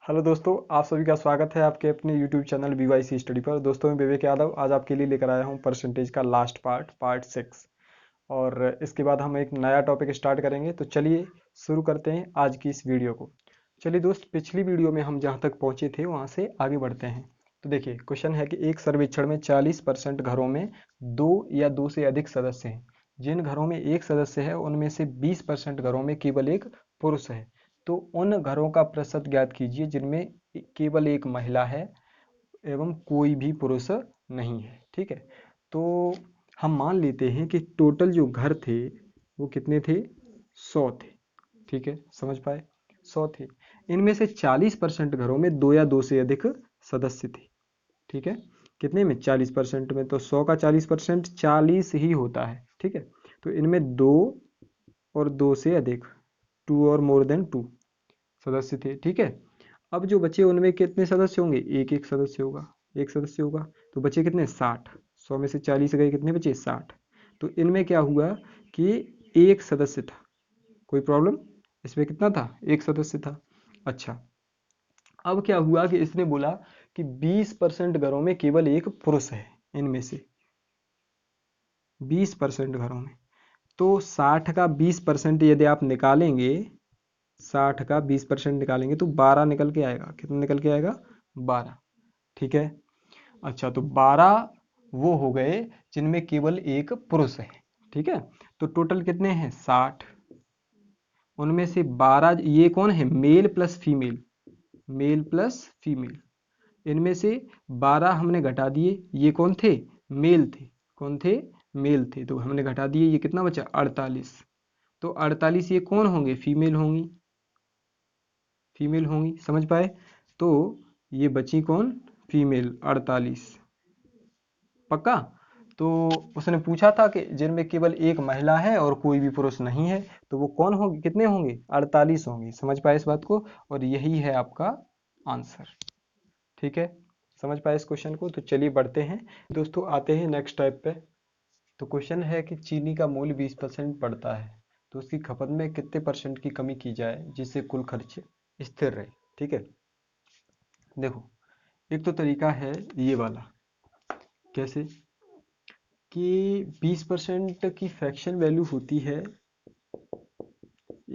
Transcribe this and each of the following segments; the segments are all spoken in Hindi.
हेलो दोस्तों, आप सभी का स्वागत है आपके अपने यूट्यूब चैनल BYC स्टडी पर। दोस्तों, मैं विवेक यादव आज आपके लिए लेकर आया हूं परसेंटेज का लास्ट पार्ट 6। और इसके बाद हम एक नया टॉपिक स्टार्ट करेंगे। तो चलिए शुरू करते हैं आज की इस वीडियो को। चलिए दोस्त, पिछली वीडियो में हम जहां तक पहुंचे थे वहां से आगे बढ़ते हैं। तो देखिए, क्वेश्चन है कि एक सर्वेक्षण में 40% घरों में दो या दो से अधिक सदस्य हैं। जिन घरों में एक सदस्य है उनमें से 20% घरों में केवल एक पुरुष है। तो उन घरों का प्रतिशत ज्ञात कीजिए जिनमें केवल एक महिला है एवं कोई भी पुरुष नहीं है। ठीक है, तो हम मान लेते हैं कि टोटल जो घर थे वो कितने थे, 100 थे। ठीक है, समझ पाए, 100 थे। इनमें से 40% घरों में दो या दो से अधिक सदस्य थे। ठीक है, कितने में, 40% में। तो 100 का 40% 40 ही होता है। ठीक है, तो इनमें दो और दो से अधिक, टू और मोर देन टू सदस्य थे। ठीक है, अब जो बचे उनमें कितने सदस्य होंगे, एक एक सदस्य होगा, एक सदस्य होगा। तो बचे कितने, 60। 100 में से 40 गए, कितने बचे, 60। तो इनमें क्या हुआ कि एक सदस्य था, कोई प्रॉब्लम, इसमें कितना था, एक सदस्य था। अच्छा, अब क्या हुआ कि इसने बोला कि 20% घरों में केवल एक पुरुष है। इनमें से 20% घरों में, तो 60 का 20% यदि आप निकालेंगे, 60 का 20% निकालेंगे तो 12 निकल के आएगा। कितना निकल के आएगा, 12। ठीक है, अच्छा, तो 12 वो हो गए जिनमें केवल एक पुरुष है। ठीक है, तो टोटल कितने हैं, 60। उनमें से 12, ये कौन है, male plus female, male plus female. इनमें से 12 हमने घटा दिए, ये कौन थे, मेल थे। कौन थे, मेल थे, तो हमने घटा दिए, ये कितना बचा, 48। तो 48 ये कौन होंगे, फीमेल होंगी, फीमेल होंगी, समझ पाए। तो ये बची कौन, फीमेल, 48। पक्का। तो उसने पूछा था कि जिनमें केवल एक महिला है और कोई भी पुरुष नहीं है, तो वो कौन होंगे, कितने होंगे, 48 होंगे। समझ पाए इस बात को, और यही है आपका आंसर। ठीक है, समझ पाए इस क्वेश्चन को। तो चलिए बढ़ते हैं दोस्तों, आते हैं नेक्स्ट टाइप पे। तो क्वेश्चन है कि चीनी का मूल्य 20% बढ़ता है, तो उसकी खपत में कितने परसेंट की कमी की जाए जिससे कुल खर्च स्थिर रहे। ठीक है, देखो, एक तो तरीका है ये वाला, कैसे कि 20% की फ्रैक्शन वैल्यू होती है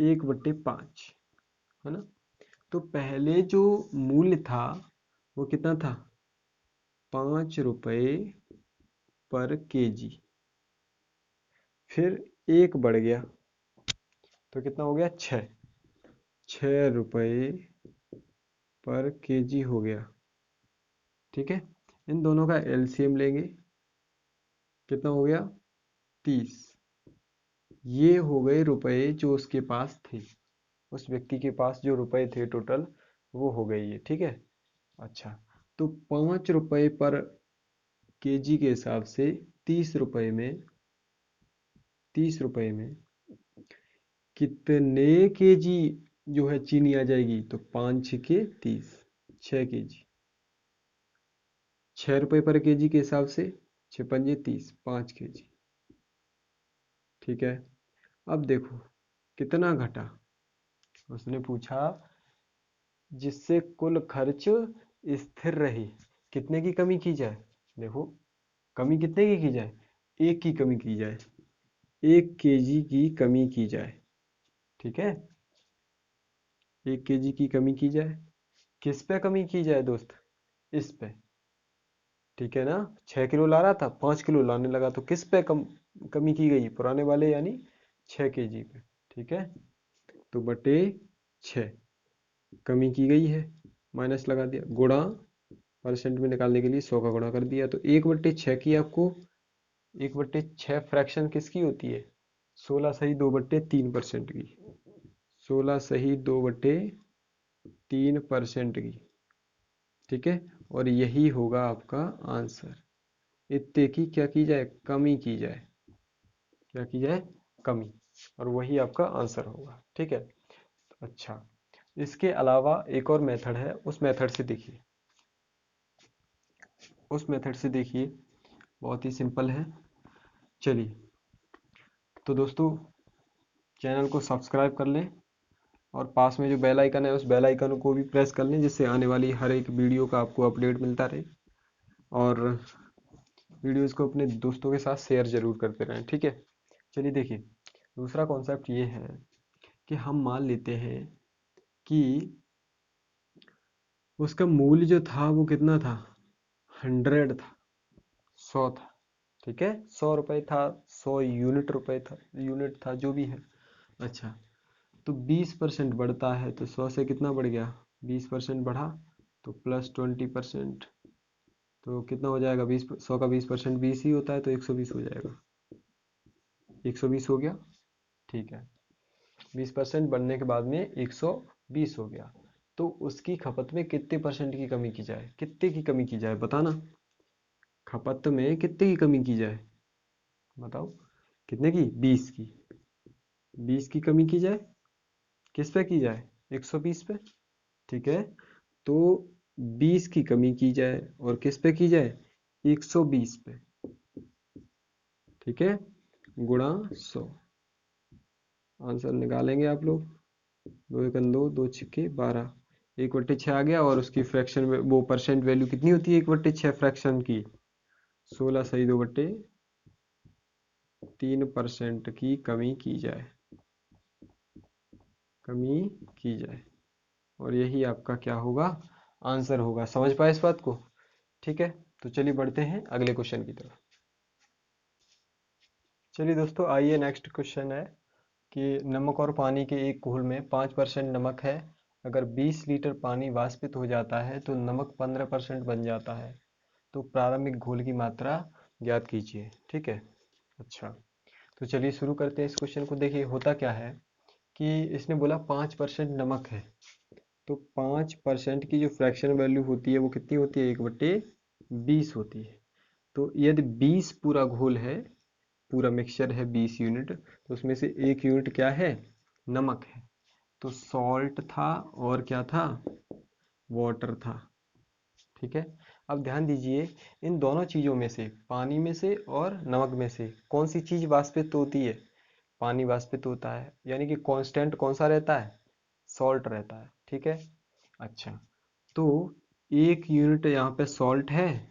1/5, है ना। तो पहले जो मूल्य था वो कितना था, 5 रुपये पर केजी। फिर एक बढ़ गया तो कितना हो गया, 6 रुपये पर केजी हो गया। ठीक है, इन दोनों का एलसीएम लेंगे, कितना हो गया, 30। ये हो गए रुपए जो उसके पास थे, उस व्यक्ति के पास जो रुपए थे टोटल, वो हो गए ये। ठीक है, अच्छा, तो 5 रुपये पर केजी के हिसाब से 30 रुपये में कितने केजी जो है चीनी आ जाएगी, तो 5 6 के 30, 6 केजी। 6 रुपये पर केजी के हिसाब से 6 5 30, 5 केजी। ठीक है, अब देखो कितना घटा, उसने पूछा जिससे कुल खर्च स्थिर रहे, कितने की कमी की जाए। देखो, कमी कितने की जाए, एक की कमी की जाए, 1 केजी की कमी की जाए। ठीक है, 1 केजी की कमी की जाए, किस पे कमी की जाए दोस्त, इस पे। ठीक है ना, 6 किलो ला रहा था, 5 किलो लाने लगा, तो किस पे कमी की गई, पुराने वाले यानी 6 केजी पे। ठीक है, तो बटे 6 कमी की गई है, माइनस लगा दिया, गुणा परसेंट में निकालने के लिए 100 का गुणा कर दिया, तो 1/6 की आपको, 1/6 फ्रैक्शन किसकी होती है, 16 सही 2/3% की, 16 सही 2/3% की। ठीक है, और यही होगा आपका आंसर। इतने की क्या की जाए, कमी की जाए, क्या की जाए, कमी, और वही आपका आंसर होगा। ठीक है, अच्छा, इसके अलावा एक और मेथड है, उस मेथड से देखिए, उस मेथड से देखिए, बहुत ही सिंपल है। चलिए, तो दोस्तों चैनल को सब्सक्राइब कर लें और पास में जो बेल आइकन है उस बेल आइकन को भी प्रेस कर लें, जिससे आने वाली हर एक वीडियो का आपको अपडेट मिलता रहे। और वीडियोस को अपने दोस्तों के साथ शेयर जरूर करते रहें, ठीक है। चलिए देखिए, दूसरा कॉन्सेप्ट ये है कि हम मान लेते हैं कि उसका मूल्य जो था वो कितना था, 100 था, 100 था, ठीक है, 100 रुपये था, 100 यूनिट रुपये था, यूनिट था, जो भी है। अच्छा, तो 20% बढ़ता है तो 100 से कितना बढ़ गया, 20% बढ़ा, तो +20%, तो कितना हो जाएगा, 100 का 20% 20 ही होता है, तो 120 हो जाएगा। 120 हो गया, ठीक है। 20% बढ़ने के बाद में 120 हो गया। तो उसकी खपत में कितने परसेंट की कमी की जाए, कितने की कमी की जाए बताना, खपत में कितने की कमी की जाए, बताओ। कितने की, 20 की, 20 की कमी की जाए, किस पे की जाए, 120 पे, ठीक है। तो 20 की कमी की जाए और किस पे की जाए, 120 पे, ठीक है, गुणा 100। आंसर निकालेंगे आप लोग, 2 × 2 2 छक्के 12, 1/6 आ गया। और उसकी फ्रैक्शन में वो परसेंट वैल्यू कितनी होती है 1/6 फ्रैक्शन की, 16 सही 2/3% की कमी की जाए, कमी की जाए। और यही आपका क्या होगा, आंसर होगा। समझ पाए इस बात को, ठीक है। तो चलिए बढ़ते हैं अगले क्वेश्चन की तरफ। चलिए दोस्तों, आइए नेक्स्ट क्वेश्चन है कि नमक और पानी के एक घोल में 5% नमक है। अगर 20 लीटर पानी वाष्पित हो जाता है तो नमक 15% बन जाता है। तो प्रारंभिक घोल की मात्रा ज्ञात कीजिए, ठीक है। अच्छा, तो चलिए शुरू करते हैं इस क्वेश्चन को। देखिए होता क्या है कि इसने बोला 5% नमक है, तो 5% की जो फ्रैक्शन वैल्यू होती है वो कितनी होती है, 1/20 होती है। तो यदि 20 पूरा घोल है, पूरा मिक्सचर है 20 यूनिट, तो उसमें से 1 यूनिट क्या है, नमक है। तो सॉल्ट था और क्या था, वाटर था, ठीक है। अब ध्यान दीजिए, इन दोनों चीज़ों में से, पानी में से और नमक में से कौन सी चीज़ वाष्पित होती है, पानी वाष्पित होता है, यानी कि कांस्टेंट कौन सा रहता है, सॉल्ट रहता है, ठीक है। अच्छा, तो 1 यूनिट यहाँ पे सॉल्ट है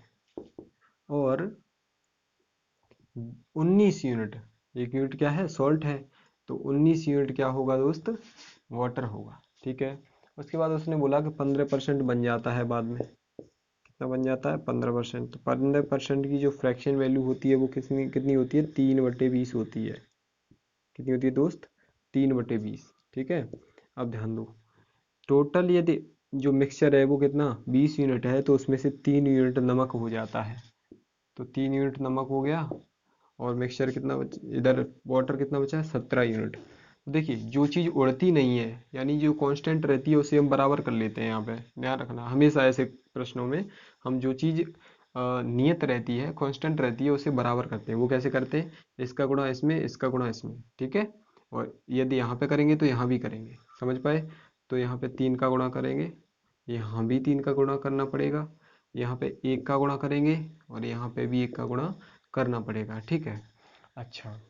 और 19 यूनिट, 1 यूनिट क्या है, सॉल्ट है, तो 19 यूनिट क्या होगा दोस्त, वाटर होगा, ठीक है। उसके बाद उसने बोला कि 15% बन जाता है बाद में, कितना बन जाता है, 15%। तो 15% की जो फ्रैक्शन वैल्यू होती है वो कितनी कितनी होती है, 3/20 होती है। कितनी होती है दोस्त, 3/20, ठीक है। अब ध्यान दो, टोटल यदि जो मिक्सचर है वो कितना 20 यूनिट है, तो उसमें से 3 यूनिट नमक हो जाता है, तो 3 यूनिट नमक हो गया। और मिक्सचर कितना इधर वाटर कितना बचा है, 17 यूनिट। तो देखिए, जो चीज़ उड़ती नहीं है, यानी जो कांस्टेंट रहती है, उसे हम बराबर कर लेते हैं। यहाँ पे ध्यान रखना, हमेशा ऐसे प्रश्नों में हम जो चीज़ नियत रहती है, कांस्टेंट रहती है, उसे बराबर करते हैं। वो कैसे करते हैं, इसका गुणा इसमें, इसका गुणा इसमें, ठीक है। और यदि यहाँ पे करेंगे तो यहाँ भी करेंगे, समझ पाए। तो यहाँ पे 3 का गुणा करेंगे, यहाँ भी 3 का गुणा करना पड़ेगा, यहाँ पे 1 का गुणा करेंगे और यहाँ पे भी 1 का गुणा करना पड़ेगा, ठीक है। अच्छा,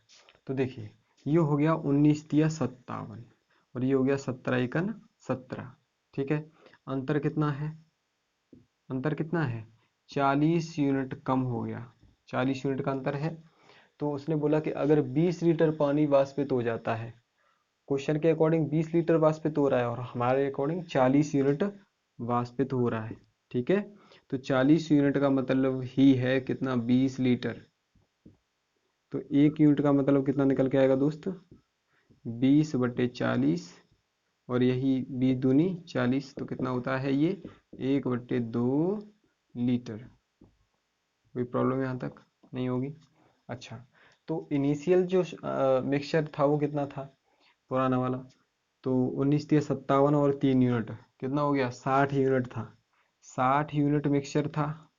तो देखिए, ये हो गया 19×57 और ये हो गया 17×17, ठीक है। अंतर कितना है, अंतर कितना है, 40 यूनिट कम हो गया, 40 यूनिट का अंतर है। तो उसने बोला कि अगर 20 लीटर पानी वाष्पित हो जाता है, क्वेश्चन के अकॉर्डिंग 20 लीटर वाष्पित हो रहा है और हमारे अकॉर्डिंग 40 यूनिट वाष्पित हो रहा है, ठीक है। तो 40 यूनिट का मतलब ही है कितना, 20 लीटर। तो 1 यूनिट का मतलब कितना निकल के आएगा दोस्त, 20/40, और यही 20×2 40, तो कितना होता है ये, 1/2 लीटर। कोई प्रॉब्लम यहाँ तक नहीं होगी। अच्छा, तो इनिशियल जो मिक्सचर था वो कितना था, पुराना वाला, तो 19×57 और 3 यूनिट कितना हो गया, 60 यूनिट था। 60 यूनिट मिक्सचर था,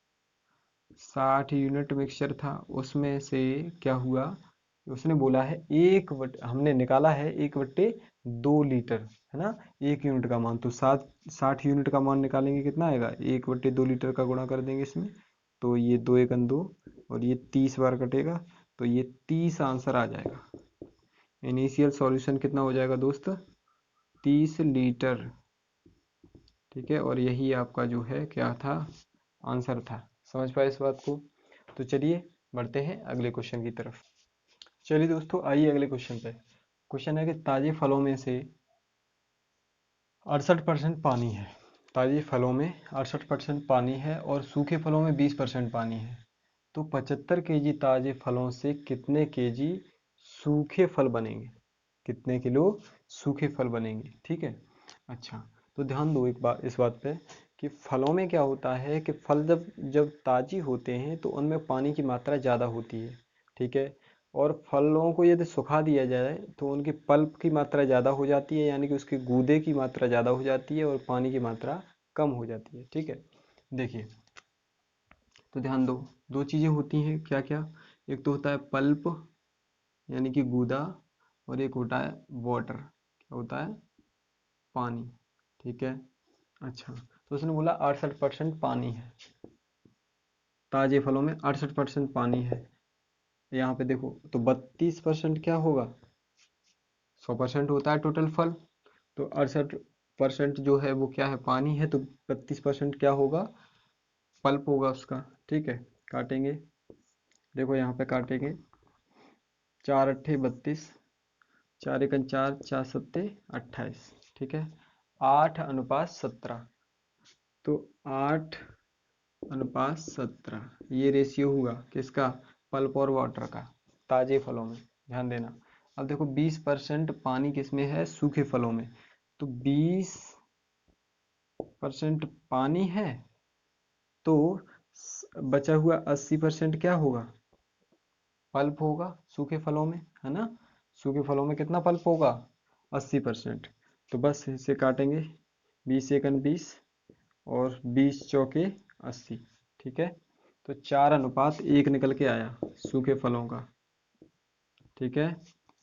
60 यूनिट मिक्सचर था, उसमें से क्या हुआ, उसने बोला है हमने निकाला है 1/2 लीटर, है ना, 1 यूनिट का मान। तो 60 यूनिट का मान निकालेंगे, कितना आएगा, 1/2 लीटर का गुणा कर देंगे इसमें, तो ये 2×2 और ये 30 बार कटेगा, तो ये 30 आंसर आ जाएगा। इनिशियल सॉल्यूशन कितना हो जाएगा दोस्त, 30 लीटर। ठीक है, और यही आपका जो है क्या था, आंसर था। समझ पाए इस बात को? तो चलिए बढ़ते हैं अगले क्वेश्चन की तरफ। चलिए दोस्तों, आइए अगले क्वेश्चन पे। क्वेश्चन है कि ताजे फलों में से 68% पानी है। ताजे फलों में 68% पानी है और सूखे फलों में 20% पानी है। तो 75 केजी ताजे फलों से कितने केजी सूखे फल बनेंगे? कितने किलो सूखे फल बनेंगे? ठीक है। अच्छा, तो ध्यान दो एक बात, इस बात पे कि फलों में क्या होता है कि फल जब जब ताजी होते हैं तो उनमें पानी की मात्रा ज़्यादा होती है। ठीक है। और फलों को यदि सुखा दिया जाए तो उनकी पल्प की मात्रा ज़्यादा हो जाती है, यानी कि उसके गूदे की मात्रा ज़्यादा हो जाती है और पानी की मात्रा कम हो जाती है। ठीक है। देखिए, तो ध्यान दो, दो चीज़ें होती हैं, क्या क्या? एक तो होता है पल्प यानी कि गूदा, और एक होता है वाटर, क्या होता है? पानी। ठीक है। अच्छा, तो उसने बोला 68% पानी है, ताजे फलों में 68% पानी है। यहाँ पे देखो तो 32% क्या होगा? 100% होता है टोटल फल। तो 68% जो है वो क्या है? पानी है। तो 32% क्या होगा? पल्प होगा उसका। ठीक है। काटेंगे, देखो यहाँ पे काटेंगे। 4 अट्ठे 32, 4 एकन 4, 4 सत्ते 28। ठीक है। 8:17। तो 8:17 ये रेशियो हुआ किसका? पल्प और वाटर का, ताजे फलों में। ध्यान देना। अब देखो 20% पानी किसमें है? सूखे फलों में। तो 20% पानी है, तो बचा हुआ 80% क्या होगा? पल्प होगा सूखे फलों में, है ना? सूखे फलों में कितना पल्प होगा? 80%। तो बस इसे काटेंगे, 20 एकन 20 और 20 चौके 80। ठीक है। तो 4:1 निकल के आया सूखे फलों का। ठीक है।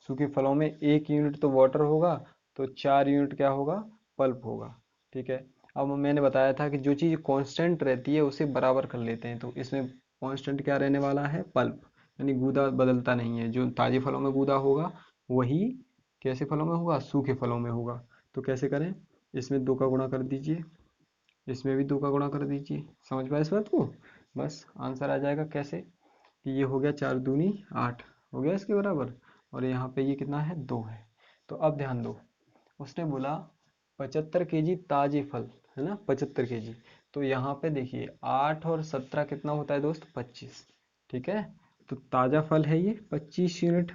सूखे फलों में 1 यूनिट तो वाटर होगा, तो 4 यूनिट क्या होगा? पल्प होगा। ठीक है। अब मैंने बताया था कि जो चीज़ कांस्टेंट रहती है उसे बराबर कर लेते हैं, तो इसमें कांस्टेंट क्या रहने वाला है? पल्प, यानी गूदा बदलता नहीं है। जो ताजे फलों में गूदा होगा वही कैसे फलों में होगा? सूखे फलों में होगा। तो कैसे करें? इसमें 2 का गुणा कर दीजिए, इसमें भी 2 का गुणा कर दीजिए। समझ पाए इस बात को? बस आंसर आ जाएगा कैसे कि ये हो गया 4 दूनी 8, हो गया इसके बराबर। और यहाँ पे ये कितना है? 2 है। तो अब ध्यान दो, उसने बोला 75 केजी ताजे फल, है ना? 75 केजी। तो यहाँ पे देखिए 8 और 17 कितना होता है दोस्त? 25। ठीक है। तो ताजा फल है ये, 25 यूनिट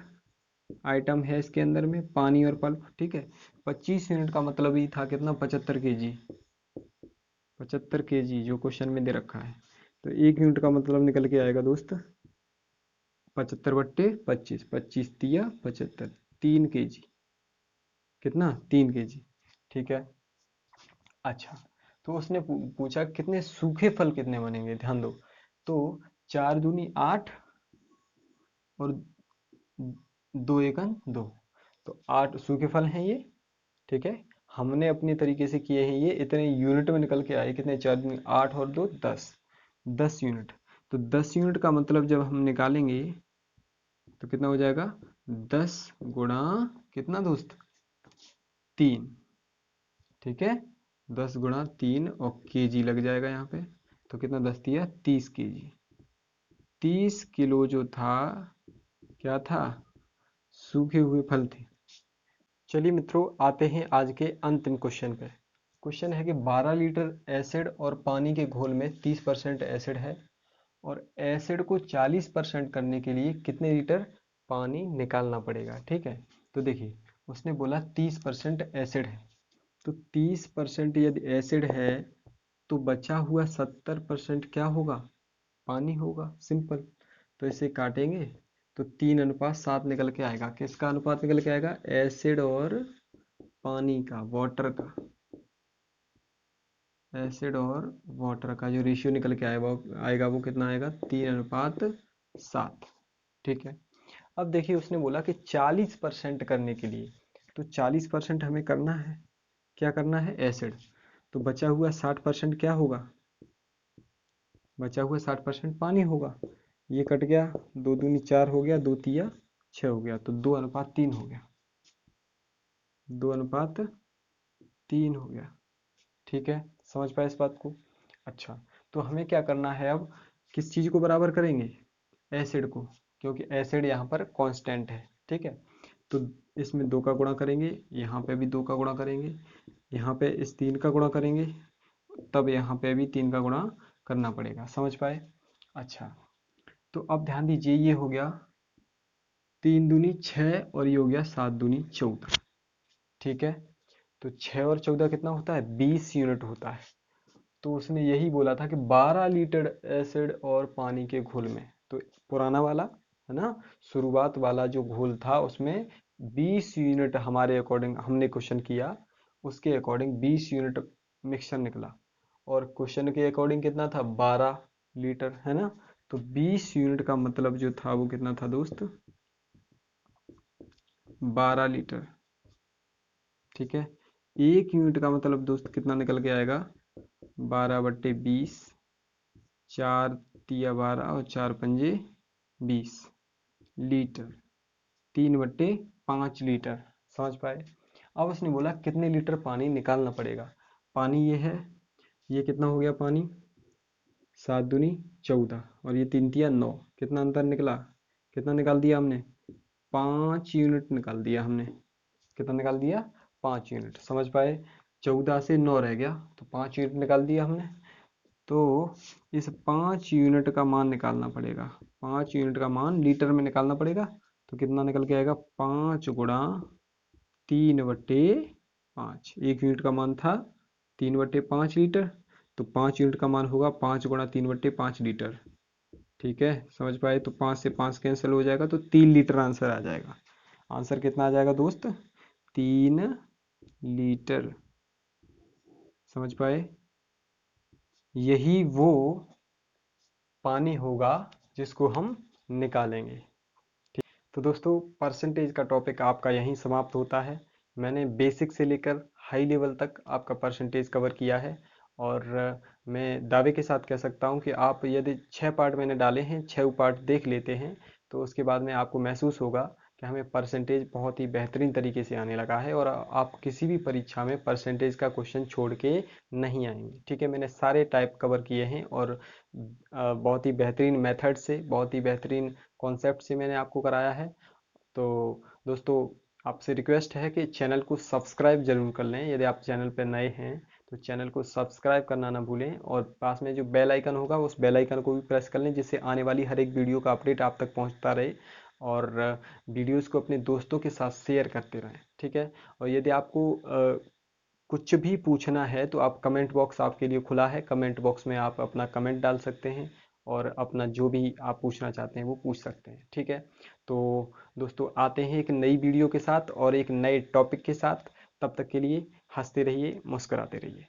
आइटम है इसके अंदर में, पानी और पल्प। ठीक है। 25 यूनिट का मतलब ही था कितना? 75 केजी। 75 केजी जो क्वेश्चन में दे रखा है। तो 1 यूनिट का मतलब निकल के आएगा दोस्त 75/25, 25 तिया 75, 3 केजी। कितना? 3 केजी। ठीक है। अच्छा, तो उसने पूछा कितने सूखे फल कितने बनेंगे? ध्यान दो, तो 4 दूनी 8 और 2 एकन 2। तो 8 सूखे फल हैं ये। ठीक है। हमने अपने तरीके से किए हैं, ये इतने यूनिट में निकल के आए कितने? 4 दूनी 8 और 2 10, 10 यूनिट। तो 10 यूनिट का मतलब जब हम निकालेंगे तो कितना हो जाएगा? 10 गुणा कितना दोस्त? 3। ठीक है। 10 गुणा 3 और केजी लग जाएगा यहाँ पे। तो कितना? 10 तिया 30 केजी। 30 किलो जो था, क्या था? सूखे हुए फल थे। चलिए मित्रों, आते हैं आज के अंतिम क्वेश्चन पे। क्वेश्चन है कि 12 लीटर एसिड और पानी के घोल में 30% एसिड है, और एसिड को 40% करने के लिए कितने लीटर पानी निकालना पड़ेगा? ठीक है। तो देखिए, उसने बोला 30% एसिड है, तो 30% यदि एसिड है तो बचा हुआ 70% क्या होगा? पानी होगा। सिंपल। तो इसे काटेंगे तो 3:7 निकल के आएगा। किसका अनुपात निकल के आएगा? एसिड और पानी का, वाटर का। एसिड और वाटर का जो रेशियो निकल के आएगा वो कितना आएगा? 3:7। ठीक है। अब देखिए, उसने बोला कि 40% करने के लिए, तो 40% हमें करना है, क्या करना है? एसिड। तो बचा हुआ 60% क्या होगा? बचा हुआ 60% पानी होगा। ये कट गया, 2 दूनी 4 हो गया, 2 तिया 6 हो गया, तो 2:3 हो गया। 2:3 3 हो गया। ठीक है, समझ पाए इस बात को। अच्छा, तो हमें क्या करना है अब, किस चीज़ को बराबर करेंगे, एसिड को, क्योंकि एसिड यहाँ पर कांस्टेंट है। ठीक है, तो इसमें 2 का गुणा करेंगे, यहाँ पे भी 2 का गुणा करेंगे, यहाँ पे इस 3 का गुणा करेंगे, तब यहाँ पे भी 3 का गुणा करना पड़ेगा। समझ पाए। अच्छा, तो अब ध्यान दीजिए, ये हो गया 3 दूनी 6 और ये हो गया 7 दूनी 14। ठीक है, तो 6 और 14 कितना होता है, 20 यूनिट होता है। तो उसने यही बोला था कि 12 लीटर एसिड और पानी के घोल में, तो पुराना वाला है ना, शुरुआत वाला जो घोल था उसमें 20 यूनिट हमारे अकॉर्डिंग हमने क्वेश्चन किया, उसके अकॉर्डिंग 20 यूनिट मिक्सचर निकला। और क्वेश्चन के अकॉर्डिंग कितना था, 12 लीटर, है ना। तो 20 यूनिट का मतलब जो था वो कितना था दोस्त, 12 लीटर। ठीक है, 1 यूनिट का मतलब दोस्त कितना निकल के आएगा, 12/20, 4 तिया 12 और 4 पंजे 20 लीटर, 3/5 लीटर। समझ पाए। अब उसने बोला कितने लीटर पानी निकालना पड़ेगा। पानी ये है, ये कितना हो गया पानी, 7 दूनी 14 और ये 3 तिया 9, कितना अंतर निकला, कितना निकाल दिया हमने, 5 यूनिट निकाल दिया हमने। कितना निकाल दिया, 5 यूनिट। समझ पाए। 14 से 9 रह गया, तो 5 यूनिट निकाल दिया हमने। तो इस 5 यूनिट का मान निकालना पड़ेगा, 5 यूनिट का मान लीटर में निकालना पड़ेगा। तो कितना निकल के आएगा, 5 × 3/5। 1 यूनिट का मान था 3/5 लीटर, तो 5 यूनिट का मान होगा 5 × 3/5 लीटर। ठीक है, समझ पाए। तो 5 से 5 कैंसिल हो जाएगा, तो 3 लीटर आंसर आ जाएगा। आंसर कितना आ जाएगा दोस्त, 3 लीटर। समझ पाए। यही वो पानी होगा जिसको हम निकालेंगे। तो दोस्तों, परसेंटेज का टॉपिक आपका यहीं समाप्त होता है। मैंने बेसिक से लेकर हाई लेवल तक आपका परसेंटेज कवर किया है। और मैं दावे के साथ कह सकता हूं कि आप यदि 6 पार्ट मैंने डाले हैं, 6 पार्ट देख लेते हैं, तो उसके बाद में आपको महसूस होगा कि हमें परसेंटेज बहुत ही बेहतरीन तरीके से आने लगा है और आप किसी भी परीक्षा में परसेंटेज का क्वेश्चन छोड़ के नहीं आएंगे। ठीक है, मैंने सारे टाइप कवर किए हैं और बहुत ही बेहतरीन मेथड से, बहुत ही बेहतरीन कॉन्सेप्ट से मैंने आपको कराया है। तो दोस्तों, आपसे रिक्वेस्ट है कि चैनल को सब्सक्राइब जरूर कर लें। यदि आप चैनल पर नए हैं तो चैनल को सब्सक्राइब करना ना भूलें और पास में जो बेल आइकन होगा उस बेल आइकन को भी प्रेस कर लें, जिससे आने वाली हर एक वीडियो का अपडेट आप तक पहुंचता रहे। और वीडियोस को अपने दोस्तों के साथ शेयर करते रहें। ठीक है, और यदि आपको कुछ भी पूछना है तो आप कमेंट बॉक्स आपके लिए खुला है, कमेंट बॉक्स में आप अपना कमेंट डाल सकते हैं और अपना जो भी आप पूछना चाहते हैं वो पूछ सकते हैं। ठीक है, तो दोस्तों आते हैं एक नई वीडियो के साथ और एक नए टॉपिक के साथ। तब तक के लिए हंसते रहिए, मुस्कुराते रहिए।